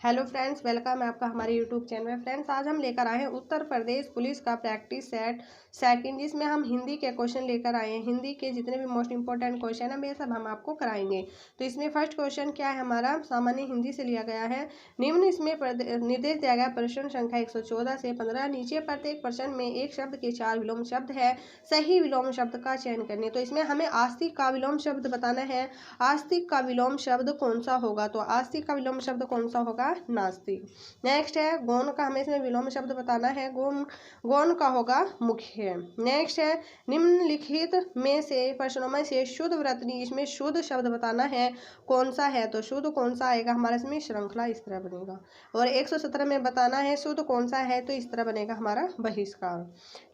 Hello friends, welcome है आपका हमारे यूट्यूब चैनल में। फ्रेंड्स, आज हम लेकर आए हैं उत्तर प्रदेश पुलिस का प्रैक्टिस सेट सेकंड, जिसमें हम हिंदी के क्वेश्चन लेकर आए हैं। हिंदी के जितने भी मोस्ट इंपॉर्टेंट क्वेश्चन है वे सब हम आपको कराएंगे। तो इसमें फर्स्ट क्वेश्चन क्या है, हमारा सामान्य हिंदी से लिया गया है। निम्न इसमें निर्देश दिया गया प्रश्न संख्या 114 से 15। नीचे प्रत्येक प्रश्न में एक शब्द के 4 विलोम शब्द है, सही विलोम शब्द का चयन करने। तो इसमें हमें आस्तिक का विलोम शब्द बताना है। आस्तिक का विलोम शब्द कौन सा होगा? तो आस्तिक का विलोम शब्द कौन सा होगा? नास्तिक। नेक्स्ट है गौण का, हमें इसमें विलोम शब्द बताना है। गौण का होगा मुख्य। नेक्स्ट है निम्नलिखित में से प्रश्नों में से शुद्ध वर्तनी, इसमें शुद्ध शब्द बताना है कौन सा है। तो शुद्ध कौन सा आएगा हमारा? इसमें श्रृंखला इस तरह बनेगा। और 117 में बताना है शुद्ध कौन सा है, तो इस तरह बनेगा हमारा बहिष्कार।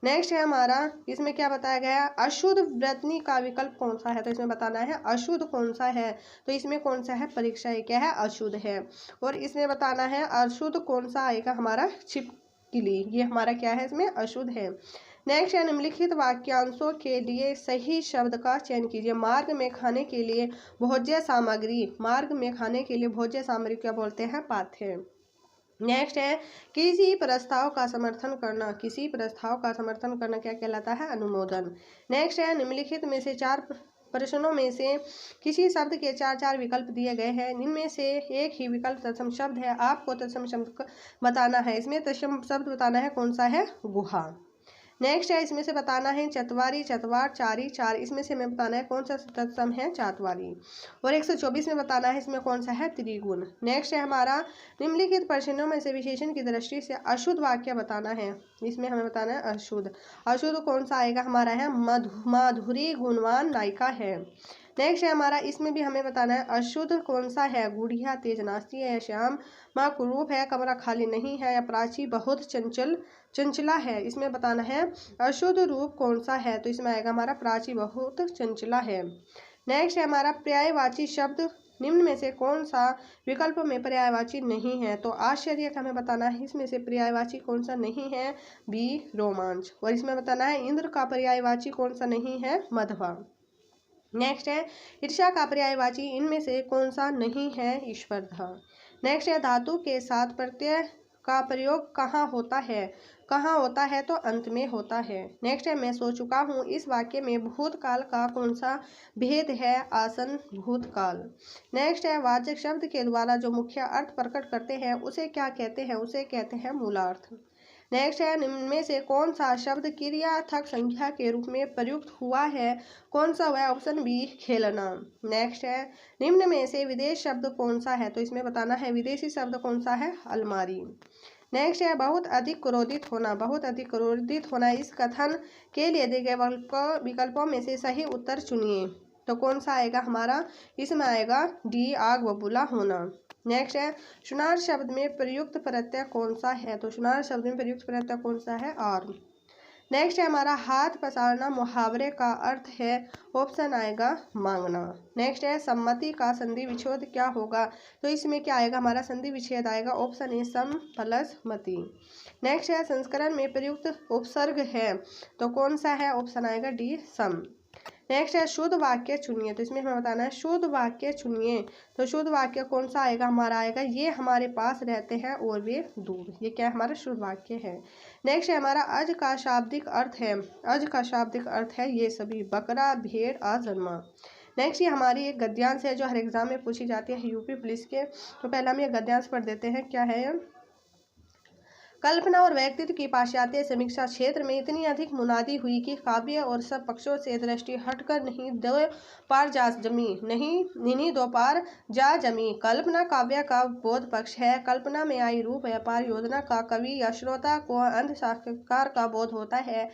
नेक्स्ट है हमारा, इसमें क्या बताया गया? अशुद्ध वर्तनी का विकल्प कौन सा है? तो इसमें बताना है अशुद्ध कौन सा है। तो इसमें कौन सा है? परीक्षा ये क्या है? अशुद्ध है। और इसमें बताना है अशुद्ध कौन सा आएगा हमारा? छिपकली, ये हमारा क्या है? इसमें अशुद्ध है। नेक्स्ट है निम्नलिखित वाक्यांशों के लिए सही शब्द का चयन कीजिए। मार्ग में खाने के लिए भोज्य सामग्री, मार्ग में खाने के लिए भोज्य सामग्री क्या बोलते हैं? पाथ्य। नेक्स्ट है किसी प्रस्ताव का समर्थन करना, किसी प्रस्ताव का समर्थन करना क्या कहलाता है? अनुमोदन। नेक्स्ट है निम्नलिखित में से 4 प्रश्नों में से किसी शब्द के 4 विकल्प दिए गए हैं। इनमें से एक ही विकल्प तत्सम शब्द है, आपको तत्सम शब्द बताना है। इसमें तत्सम शब्द बताना है कौन सा है? गुहा। नेक्स्ट है इसमें से बताना है चतवारी, चतवार, चारी, चार, इसमें से हमें बताना है कौन सा तत्सम है? चातवारी। और 124 में बताना है इसमें कौन सा है? त्रिगुण। नेक्स्ट है हमारा निम्नलिखित प्रश्नों में से विशेषण की दृष्टि से अशुद्ध वाक्य बताना है। इसमें हमें बताना है अशुद्ध। अशुद्ध कौन सा आएगा हमारा? है माधुरी गुणवान नायिका है। नेक्स्ट है हमारा, इसमें भी हमें बताना है अशुद्ध कौन सा है? गुड़िया तेज नाचती है, श्याम माँ कुरूप है, कमरा खाली नहीं है, या प्राची बहुत चंचला है। इसमें बताना है अशुद्ध रूप कौन सा है? तो इसमें आएगा हमारा प्राची बहुत चंचला है। नेक्स्ट है हमारा पर्यायवाची शब्द निम्न में से कौन सा विकल्प में पर्यायवाची नहीं है? तो आश्चर्य का हमें बताना है इसमें से पर्यायवाची कौन सा नहीं है? बी रोमांच। और इसमें बताना है इंद्र का पर्यायवाची कौन सा नहीं है? मधवा। नेक्स्ट है ईर्ष्या का पर्यायवाची इनमें से कौन सा नहीं है? स्पर्धा। नेक्स्ट है धातु के साथ प्रत्यय का प्रयोग कहाँ होता है? कहाँ होता है? तो अंत में होता है। नेक्स्ट है मैं सो चुका हूँ, इस वाक्य में भूतकाल का कौन सा भेद है? आसन भूतकाल। नेक्स्ट है वाचक शब्द के द्वारा जो मुख्य अर्थ प्रकट करते हैं उसे क्या कहते हैं? उसे कहते हैं मूलार्थ। नेक्स्ट है निम्न में से कौन सा शब्द क्रियार्थक संख्या के रूप में प्रयुक्त हुआ है? कौन सा हुआ? ऑप्शन बी खेलना। नेक्स्ट है निम्न में से विदेश शब्द कौन सा है? तो इसमें बताना है विदेशी शब्द कौन सा है? अलमारी। नेक्स्ट है बहुत अधिक क्रोधित होना, बहुत अधिक क्रोधित होना, इस कथन के लिए दिए गए विकल्पों में से सही उत्तर चुनिए। तो कौन सा आएगा हमारा? इसमें आएगा डी आग बबूला होना। नेक्स्ट है सुनार शब्द में प्रयुक्त प्रत्यय कौन सा है? तो सुनार शब्द में प्रयुक्त प्रत्यय कौन सा है? आर। नेक्स्ट है हमारा हाथ पसारना मुहावरे का अर्थ है? ऑप्शन आएगा मांगना। नेक्स्ट है सम्मति का संधि विच्छेद क्या होगा? तो इसमें क्या आएगा हमारा? संधि विच्छेद आएगा। ऑप्शन ए सम प्लस मति। नेक्स्ट है संस्करण में प्रयुक्त उपसर्ग है, तो कौन सा है? ऑप्शन आएगा डी सम। नेक्स्ट है शुद्ध वाक्य चुनिए, तो इसमें हमें बताना है शुद्ध वाक्य चुनिए। तो शुद्ध वाक्य कौन सा आएगा हमारा? आएगा ये हमारे पास रहते हैं और वे दूर, ये क्या हमारा शुद्ध वाक्य है। नेक्स्ट है हमारा अज का शाब्दिक अर्थ है, अज का शाब्दिक अर्थ है ये सभी, बकरा भेड़ अजन्मा। नेक्स्ट ये हमारी एक गद्यांश है जो हर एग्जाम में पूछी जाती है यूपी पुलिस के। तो पहले हम ये गद्यांश पढ़ देते हैं। क्या है? कल्पना और व्यक्तित्व की पाश्चात्य समीक्षा क्षेत्र में इतनी अधिक मुनादी हुई कि काव्य और सब पक्षों से दृष्टि हटकर नहीं दो पार जा जमी, नहीं दो पार जा जमी। कल्पना काव्य का बोध पक्ष है। कल्पना में आई रूप व्यापार योजना का कवि या श्रोता को अंध साक्षात्कार का बोध होता है,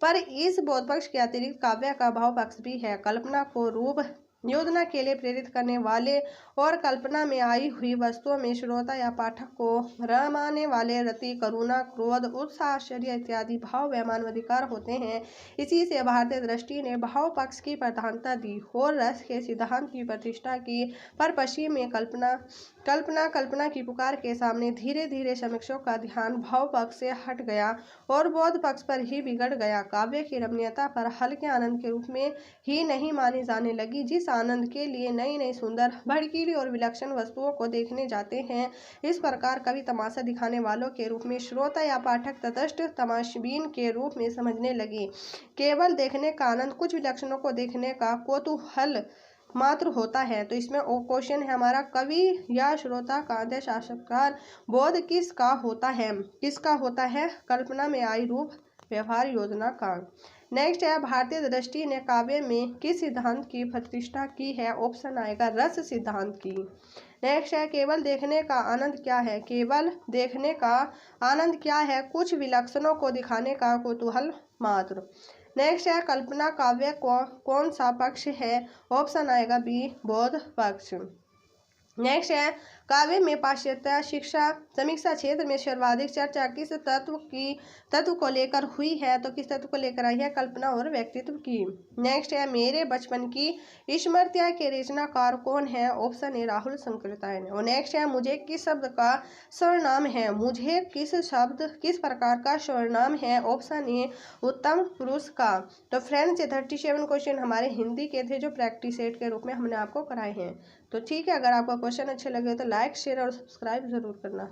पर इस बोध पक्ष के अतिरिक्त काव्य का भाव पक्ष भी है। कल्पना को रूप योजना के लिए प्रेरित करने वाले और कल्पना में आई हुई वस्तुओं में श्रोता या पाठक को रमाने वाले रति, करुणा, क्रोध, उत्साह, आश्चर्य इत्यादि भाव व मानवाधिकार होते हैं। इसी से भारतीय दृष्टि ने भाव पक्ष की प्रधानता दी और रस के सिद्धांत की प्रतिष्ठा की, पर पश्चिम में कल्पना की पुकार के सामने धीरे धीरे समीक्षकों का ध्यान भाव पक्ष से हट गया और बोध पक्ष पर ही बिगड़ गया। काव्य की रमणीयता पर हल्के आनंद के रूप में ही नहीं मानी जाने लगी, जिस आनंद के लिए नई नई सुंदर भड़कीली और विलक्षण वस्तुओं को देखने जाते हैं। इस प्रकार कवि तमाशा दिखाने वालों के रूप में, श्रोता या पाठक तटस्थ तमाशबीन के रूप में समझने लगे। केवल देखने का आनंद कुछ विलक्षणों को देखने का कौतूहल मात्र होता है। तो इसमें क्वेश्चन है हमारा, कवि या श्रोता का अंतःसाक्षात्कार बोध किसका होता है? किसका होता है? कल्पना में आई रूप व्यवहार योजना का। नेक्स्ट है, भारतीय दृष्टि ने काव्य में किस सिद्धांत की प्रतिष्ठा की है? ऑप्शन आएगा रस सिद्धांत की। नेक्स्ट है, केवल देखने का आनंद क्या है? केवल देखने का आनंद क्या है? कुछ विलक्षणों को दिखाने का कौतूहल मात्र। नेक्स्ट है, कल्पना काव्य कौन सा पक्ष है? ऑप्शन आएगा बी, बौद्ध पक्ष। नेक्स्ट है, काव्य में पाश्चात्य शिक्षा समीक्षा क्षेत्र में सर्वाधिक चर्चा किस तत्व को लेकर हुई है? तो किस तत्व को लेकर आई है? कल्पना और व्यक्तित्व की। नेक्स्ट है, मेरे बचपन की स्मृतियाँ के रचनाकार कौन है? Option A, Rahul Sankrityayan. और नेक्स्ट है, मुझे किस शब्द का सर्वनाम है? मुझे किस प्रकार का सर्वनाम है? ऑप्शन ए, उत्तम पुरुष का। तो फ्रेंड्स, 37 क्वेश्चन हमारे हिंदी के थे जो प्रैक्टिस सेट के रूप में हमने आपको कराए हैं। तो ठीक है, अगर आपको क्वेश्चन अच्छे लगे तो लाइक शेयर और सब्सक्राइब जरूर करना।